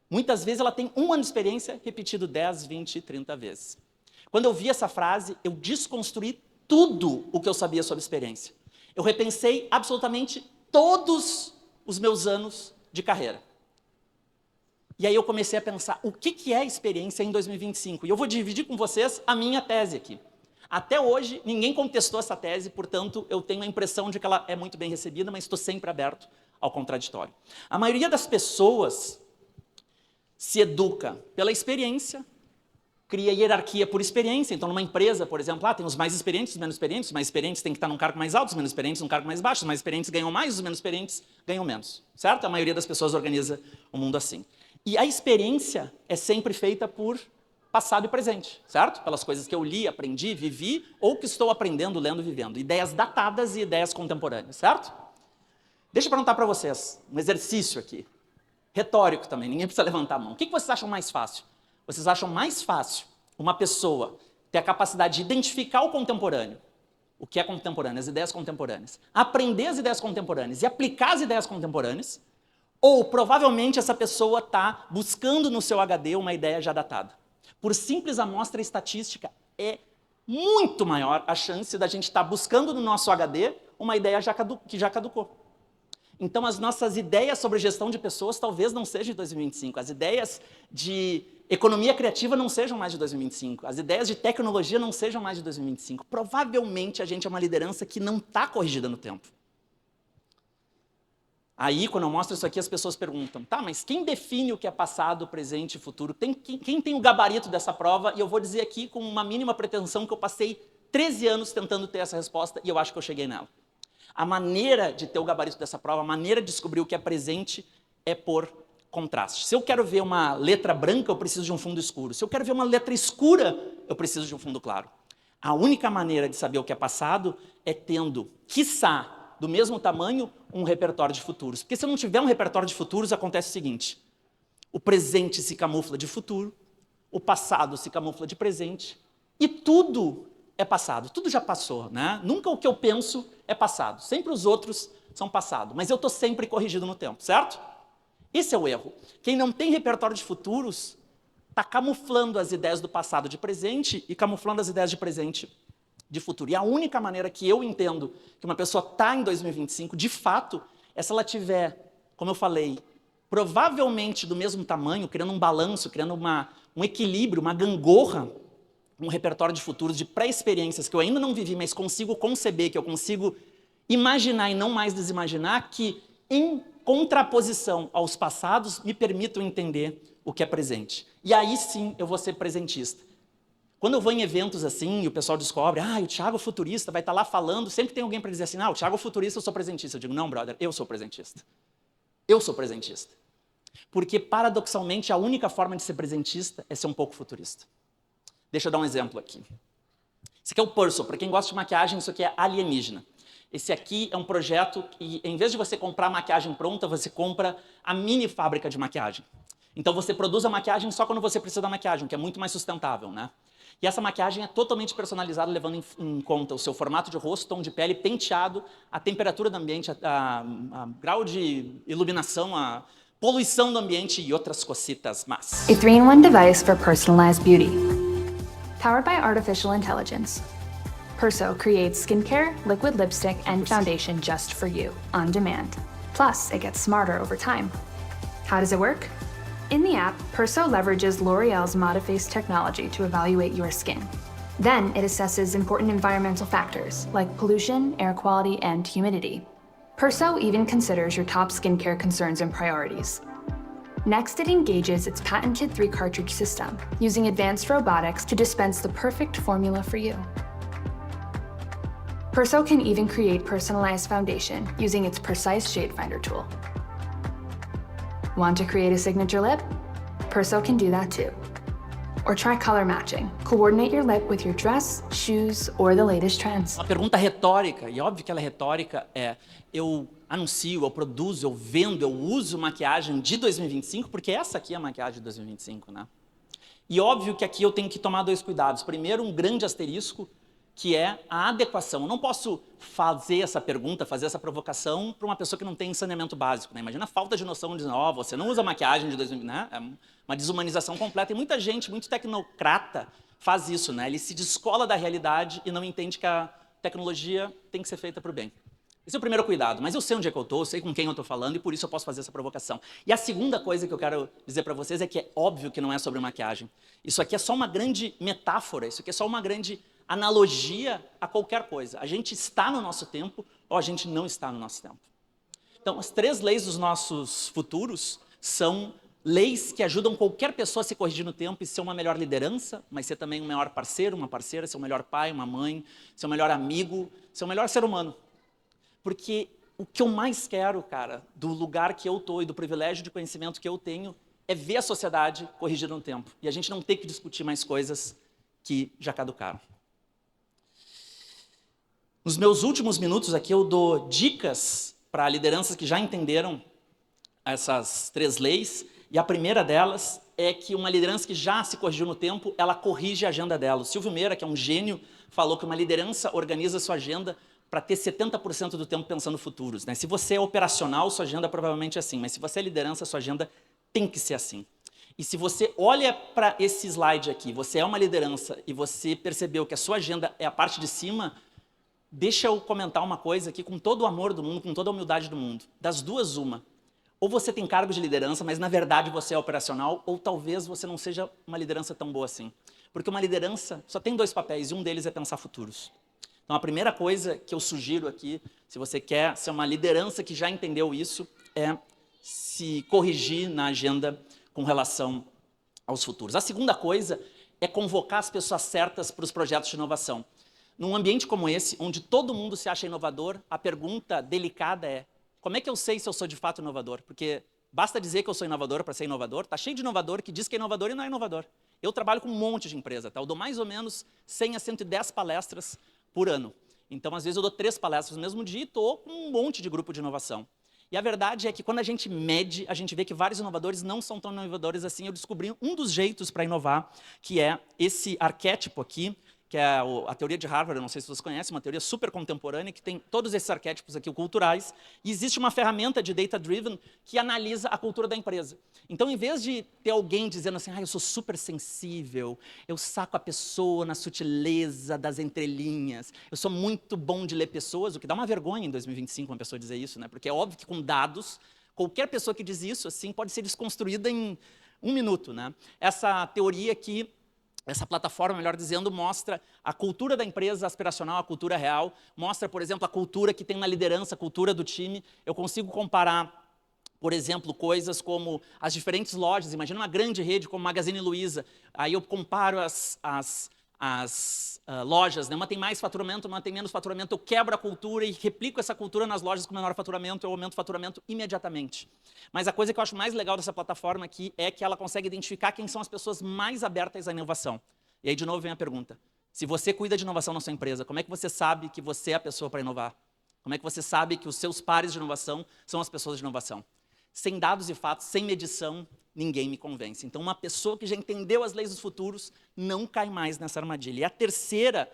S1: Muitas vezes ela tem 1 ano de experiência repetido 10, 20, 30 vezes. Quando eu vi essa frase, eu desconstruí tudo o que eu sabia sobre experiência. Eu repensei absolutamente todos os meus anos de carreira. E aí eu comecei a pensar, o que é experiência em 2025? E eu vou dividir com vocês a minha tese aqui. Até hoje, ninguém contestou essa tese, portanto, eu tenho a impressão de que ela é muito bem recebida, mas estou sempre aberto ao contraditório. A maioria das pessoas se educa pela experiência, cria hierarquia por experiência. Então, numa empresa, por exemplo, tem os mais experientes, os menos experientes. Os mais experientes têm que estar num cargo mais alto, os menos experientes num cargo mais baixo. Os mais experientes ganham mais, os menos experientes ganham menos. Certo? A maioria das pessoas organiza o mundo assim. E a experiência é sempre feita por passado e presente, certo? Pelas coisas que eu li, aprendi, vivi, ou que estou aprendendo, lendo, vivendo. Ideias datadas e ideias contemporâneas, certo? Deixa eu perguntar para vocês, um exercício aqui, retórico também, ninguém precisa levantar a mão. O que vocês acham mais fácil? Vocês acham mais fácil uma pessoa ter a capacidade de identificar o contemporâneo, o que é contemporâneo, as ideias contemporâneas, aprender as ideias contemporâneas e aplicar as ideias contemporâneas, ou provavelmente essa pessoa está buscando no seu HD uma ideia já datada? Por simples amostra estatística, é muito maior a chance da gente estar buscando no nosso HD uma ideia que já caducou. Então, as nossas ideias sobre gestão de pessoas talvez não sejam de 2025. As ideias de economia criativa não sejam mais de 2025. As ideias de tecnologia não sejam mais de 2025. Provavelmente, a gente é uma liderança que não está corrigida no tempo. Aí, quando eu mostro isso aqui, as pessoas perguntam, tá, mas quem define o que é passado, presente e futuro? Quem tem o gabarito dessa prova? E eu vou dizer aqui com uma mínima pretensão que eu passei 13 anos tentando ter essa resposta e eu acho que eu cheguei nela. A maneira de ter o gabarito dessa prova, a maneira de descobrir o que é presente é por contraste. Se eu quero ver uma letra branca, eu preciso de um fundo escuro. Se eu quero ver uma letra escura, eu preciso de um fundo claro. A única maneira de saber o que é passado é tendo, quiçá, do mesmo tamanho, um repertório de futuros. Porque se eu não tiver um repertório de futuros, acontece o seguinte: o presente se camufla de futuro, o passado se camufla de presente, e tudo é passado, tudo já passou, né? Nunca o que eu penso é passado, sempre os outros são passado, mas eu estou sempre corrigido no tempo, certo? Esse é o erro. Quem não tem repertório de futuros está camuflando as ideias do passado de presente e camuflando as ideias de presente de futuro. E a única maneira que eu entendo que uma pessoa está em 2025, de fato, é se ela tiver, como eu falei, provavelmente do mesmo tamanho, criando um balanço, criando um equilíbrio, uma gangorra, um repertório de futuros, de pré-experiências que eu ainda não vivi, mas consigo conceber, que eu consigo imaginar e não mais desimaginar, que em contraposição aos passados me permitam entender o que é presente. E aí sim eu vou ser presentista. Quando eu vou em eventos assim e o pessoal descobre, o Thiago futurista vai estar lá falando, sempre tem alguém para dizer assim, o Thiago futurista, eu sou presentista. Eu digo, não, brother, eu sou presentista. Eu sou presentista. Porque, paradoxalmente, a única forma de ser presentista é ser um pouco futurista. Deixa eu dar um exemplo aqui. Esse aqui é o Purcell. Para quem gosta de maquiagem, isso aqui é alienígena. Esse aqui é um projeto que, em vez de você comprar a maquiagem pronta, você compra a mini fábrica de maquiagem. Então, você produz a maquiagem só quando você precisa da maquiagem, que é muito mais sustentável, né? E essa maquiagem é totalmente personalizada, levando em conta o seu formato de rosto, tom de pele, penteado, a temperatura do ambiente, a grau de iluminação, a poluição do ambiente e outras cositas más.
S9: A 3-in-1 device for personalized beauty. Powered by artificial intelligence, Perso creates skincare, liquid lipstick, and foundation just for you, on demand. Plus, it gets smarter over time. How does it work? In the app, Perso leverages L'Oreal's Modiface technology to evaluate your skin. Then it assesses important environmental factors like pollution, air quality, and humidity. Perso even considers your top skincare concerns and priorities. Next, it engages its patented 3-cartridge system, using advanced robotics to dispense the perfect formula for you. Perso can even create personalized foundation using its precise shade finder tool. Want to create a signature lip? Perso can do that too. Or try color matching. Coordinate your lip with your dress, shoes, or the latest trends.
S1: Uma pergunta retórica, e óbvio que ela é retórica, eu anuncio, eu produzo, eu vendo, eu uso maquiagem de 2025, porque essa aqui é a maquiagem de 2025, né? E óbvio que aqui eu tenho que tomar 2 cuidados. Primeiro, um grande asterisco, que é a adequação. Eu não posso fazer essa pergunta, fazer essa provocação para uma pessoa que não tem saneamento básico, né? Imagina a falta de noção de, você não usa maquiagem de 2020, né? É uma desumanização completa. E muita gente, muito tecnocrata, faz isso, né? Ele se descola da realidade e não entende que a tecnologia tem que ser feita para o bem. Esse é o primeiro cuidado, mas eu sei onde é que eu estou, eu sei com quem eu estou falando e por isso eu posso fazer essa provocação. E a segunda coisa que eu quero dizer para vocês é que é óbvio que não é sobre maquiagem. Isso aqui é só uma grande metáfora, isso aqui é só uma grande analogia a qualquer coisa. A gente está no nosso tempo ou a gente não está no nosso tempo. Então, as 3 leis dos nossos futuros são leis que ajudam qualquer pessoa a se corrigir no tempo e ser uma melhor liderança, mas ser também um melhor parceiro, uma parceira, ser um melhor pai, uma mãe, ser um melhor amigo, ser um melhor ser humano. Porque o que eu mais quero, cara, do lugar que eu tô e do privilégio de conhecimento que eu tenho é ver a sociedade corrigir no tempo. E a gente não ter que discutir mais coisas que já caducaram. Nos meus últimos minutos aqui eu dou dicas para lideranças que já entenderam essas 3 leis. E a primeira delas é que uma liderança que já se corrigiu no tempo, ela corrige a agenda dela. O Silvio Meira, que é um gênio, falou que uma liderança organiza a sua agenda para ter 70% do tempo pensando futuros, né? Se você é operacional, sua agenda provavelmente é assim, mas se você é liderança, sua agenda tem que ser assim. E se você olha para esse slide aqui, você é uma liderança e você percebeu que a sua agenda é a parte de cima, deixa eu comentar uma coisa aqui com todo o amor do mundo, com toda a humildade do mundo. Das duas, uma. Ou você tem cargo de liderança, mas na verdade você é operacional, ou talvez você não seja uma liderança tão boa assim. Porque uma liderança só tem 2 papéis, e um deles é pensar futuros. Então a primeira coisa que eu sugiro aqui, se você quer ser uma liderança que já entendeu isso, é se corrigir na agenda com relação aos futuros. A segunda coisa é convocar as pessoas certas para os projetos de inovação. Num ambiente como esse, onde todo mundo se acha inovador, a pergunta delicada é: como é que eu sei se eu sou de fato inovador? Porque basta dizer que eu sou inovador para ser inovador. Está cheio de inovador que diz que é inovador e não é inovador. Eu trabalho com um monte de empresa, tá? Eu dou mais ou menos 100 a 110 palestras por ano. Então, às vezes, eu dou 3 palestras no mesmo dia e estou com um monte de grupo de inovação. E a verdade é que quando a gente mede, a gente vê que vários inovadores não são tão inovadores assim. Eu descobri um dos jeitos para inovar, que é esse arquétipo aqui, que é a teoria de Harvard, eu não sei se vocês conhecem, uma teoria super contemporânea, que tem todos esses arquétipos aqui culturais, e existe uma ferramenta de data-driven que analisa a cultura da empresa. Então, em vez de ter alguém dizendo assim, eu sou super sensível, eu saco a pessoa na sutileza das entrelinhas, eu sou muito bom de ler pessoas, o que dá uma vergonha em 2025 uma pessoa dizer isso, né? Porque é óbvio que com dados, qualquer pessoa que diz isso assim pode ser desconstruída em 1 minuto, né? Essa teoria aqui, essa plataforma, melhor dizendo, mostra a cultura da empresa aspiracional, a cultura real, mostra, por exemplo, a cultura que tem na liderança, a cultura do time. Eu consigo comparar, por exemplo, coisas como as diferentes lojas. Imagina uma grande rede como Magazine Luiza. Aí eu comparo as lojas, né? Uma tem mais faturamento, uma tem menos faturamento. Eu quebro a cultura e replico essa cultura nas lojas com menor faturamento, eu aumento o faturamento imediatamente. Mas a coisa que eu acho mais legal dessa plataforma aqui é que ela consegue identificar quem são as pessoas mais abertas à inovação. E aí, de novo, vem a pergunta. Se você cuida de inovação na sua empresa, como é que você sabe que você é a pessoa para inovar? Como é que você sabe que os seus pares de inovação são as pessoas de inovação? Sem dados e fatos, sem medição, ninguém me convence. Então, uma pessoa que já entendeu as leis dos futuros não cai mais nessa armadilha. E a terceira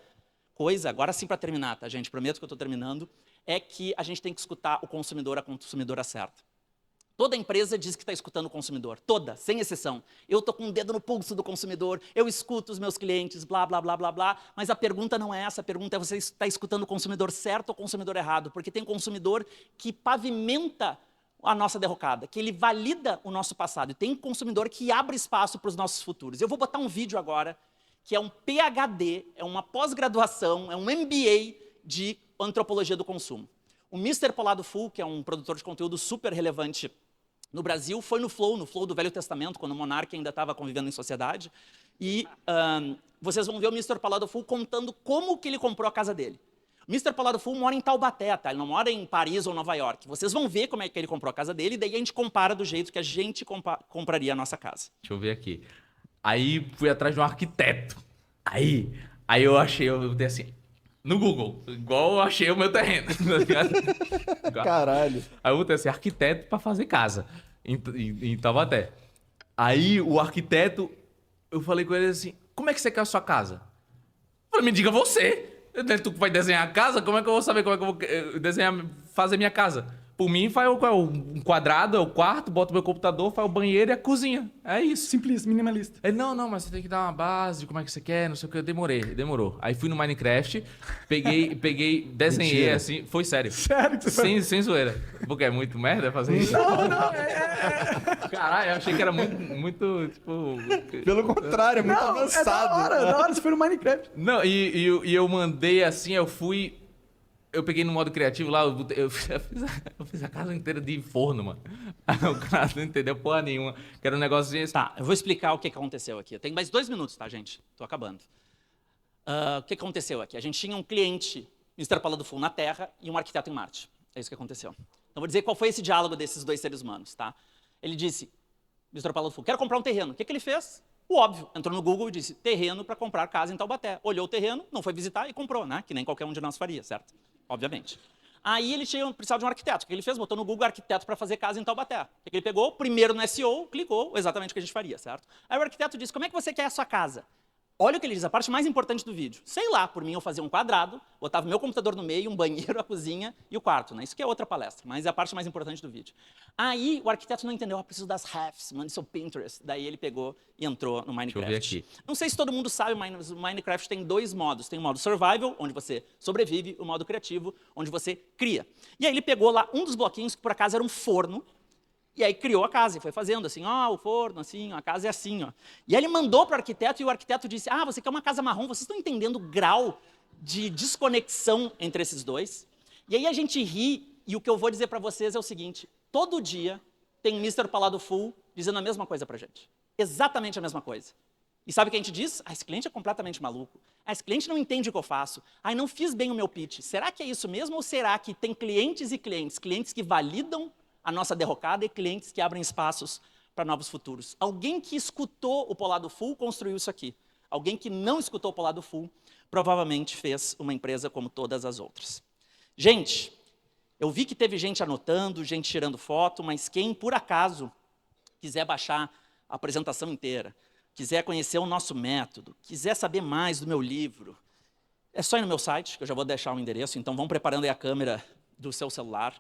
S1: coisa, agora sim para terminar, tá, gente? Prometo que eu estou terminando, é que a gente tem que escutar o consumidor, a consumidora certa. Toda empresa diz que está escutando o consumidor, toda, sem exceção. Eu estou com o dedo no pulso do consumidor, eu escuto os meus clientes, blá, blá, blá, blá, blá. Mas a pergunta não é essa, a pergunta é: você está escutando o consumidor certo ou o consumidor errado? Porque tem consumidor que pavimenta a nossa derrocada, que ele valida o nosso passado. E tem consumidor que abre espaço para os nossos futuros. Eu vou botar um vídeo agora, que é um PhD, é uma pós-graduação, é um MBA de antropologia do consumo. O Mr. Polado Full, que é um produtor de conteúdo super relevante no Brasil, foi no Flow do Velho Testamento, quando o monarca ainda estava convivendo em sociedade. E vocês vão ver o Mr. Polado Full contando como que ele comprou a casa dele. O Mr. Polado Full mora em Taubaté, tá? Ele não mora em Paris ou Nova York. Vocês vão ver como é que ele comprou a casa dele, e daí a gente compara do jeito que a gente compraria a nossa casa.
S10: Deixa eu ver aqui. Aí fui atrás de um arquiteto. Aí eu achei, eu botei assim, no Google, igual eu achei o meu terreno.
S11: Caralho.
S10: Aí eu botei assim, arquiteto pra fazer casa, em Taubaté. Aí o arquiteto, eu falei com ele assim, como é que você quer a sua casa? Eu falei, me diga você. Tu vai desenhar a casa? Como é que eu vou saber como é que eu vou desenhar, fazer minha casa? Por mim, faz um quadrado, é o quarto, boto meu computador, faz o banheiro e a cozinha. É isso.
S11: Simples, minimalista.
S10: Ele, não, mas você tem que dar uma base, como é que você quer, não sei o que. Demorou. Aí fui no Minecraft, peguei, desenhei. Mentira. Assim, foi sério.
S11: Sério que
S10: você sem zoeira. Porque é muito merda fazer isso?
S11: Não,
S10: Caralho, eu achei que era muito, tipo...
S11: Pelo contrário, é muito avançado. Da hora você foi no Minecraft.
S10: Não, e eu mandei assim, eu fui eu peguei no modo criativo lá, eu fiz a casa inteira de forno, mano. O cara não entendeu porra nenhuma. Que era um negócio assim.
S1: Tá, eu vou explicar o que aconteceu aqui. Tem mais 2 minutos, tá, gente? Tô acabando. O que aconteceu aqui? A gente tinha um cliente, Mr. Paula do Full, na Terra e um arquiteto em Marte. É isso que aconteceu. Então, vou dizer qual foi esse diálogo desses 2 seres humanos, tá? Ele disse, Mr. Paula do Full, quero comprar um terreno. O que ele fez? O óbvio. Entrou no Google e disse, terreno para comprar casa em Taubaté. Olhou o terreno, não foi visitar e comprou, né? Que nem qualquer um de nós faria, certo? Obviamente. Aí ele precisava de um arquiteto. O que ele fez? Botou no Google arquiteto para fazer casa em Taubaté. O que ele pegou? Primeiro no SEO, clicou, exatamente o que a gente faria, certo? Aí o arquiteto disse, como é que você quer a sua casa? Olha o que ele diz, a parte mais importante do vídeo. Sei lá, por mim eu fazia um quadrado, botava meu computador no meio, um banheiro, a cozinha e o quarto, né? Isso que é outra palestra, mas é a parte mais importante do vídeo. Aí o arquiteto não entendeu, preciso das refs, mande seu Pinterest. Daí ele pegou e entrou no Minecraft.
S10: Deixa eu ver aqui.
S1: Não sei se todo mundo sabe, mas o Minecraft tem 2 modos. Tem o modo survival, onde você sobrevive, o modo criativo, onde você cria. E aí ele pegou lá um dos bloquinhos, que por acaso era um forno, e aí criou a casa e foi fazendo assim, o forno, assim, a casa é assim, ó. E aí ele mandou para o arquiteto e o arquiteto disse, você quer uma casa marrom? Vocês estão entendendo o grau de desconexão entre esses 2? E aí a gente ri e o que eu vou dizer para vocês é o seguinte, todo dia tem Mr. Paula do Full dizendo a mesma coisa para a gente. Exatamente a mesma coisa. E sabe o que a gente diz? Esse cliente é completamente maluco. Esse cliente não entende o que eu faço. Não fiz bem o meu pitch. Será que é isso mesmo ou será que tem clientes e clientes? Clientes que validam a nossa derrocada e clientes que abrem espaços para novos futuros. Alguém que escutou o Paula do Full construiu isso aqui. Alguém que não escutou o Paula do Full provavelmente fez uma empresa como todas as outras. Gente, eu vi que teve gente anotando, gente tirando foto, mas quem, por acaso, quiser baixar a apresentação inteira, quiser conhecer o nosso método, quiser saber mais do meu livro, é só ir no meu site, que eu já vou deixar o endereço, então vão preparando aí a câmera do seu celular.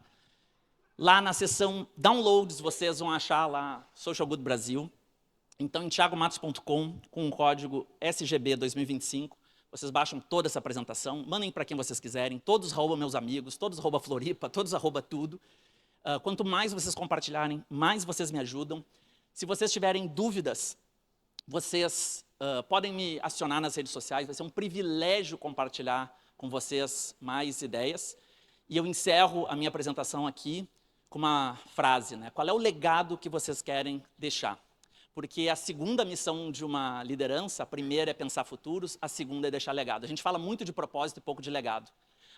S1: Lá na seção Downloads, vocês vão achar lá Social Good Brasil. Então, em thiagomatos.com, com o código SGB 2025, vocês baixam toda essa apresentação, mandem para quem vocês quiserem, todos @, meus amigos, todos @, Floripa, todos @, tudo. Quanto mais vocês compartilharem, mais vocês me ajudam. Se vocês tiverem dúvidas, vocês podem me acionar nas redes sociais, vai ser um privilégio compartilhar com vocês mais ideias. E eu encerro a minha apresentação aqui com uma frase, né? Qual é o legado que vocês querem deixar? Porque a segunda missão de uma liderança, a primeira é pensar futuros, a segunda é deixar legado. A gente fala muito de propósito e pouco de legado.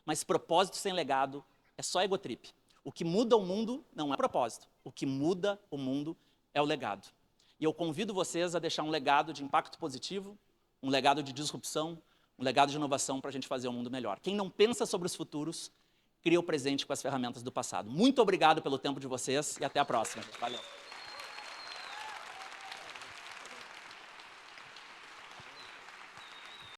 S1: Mas propósito sem legado é só egotrip. O que muda o mundo não é propósito. O que muda o mundo é o legado. E eu convido vocês a deixar um legado de impacto positivo, um legado de disrupção, um legado de inovação para a gente fazer um mundo melhor. Quem não pensa sobre os futuros, cria o presente com as ferramentas do passado. Muito obrigado pelo tempo de vocês e até a próxima. Valeu.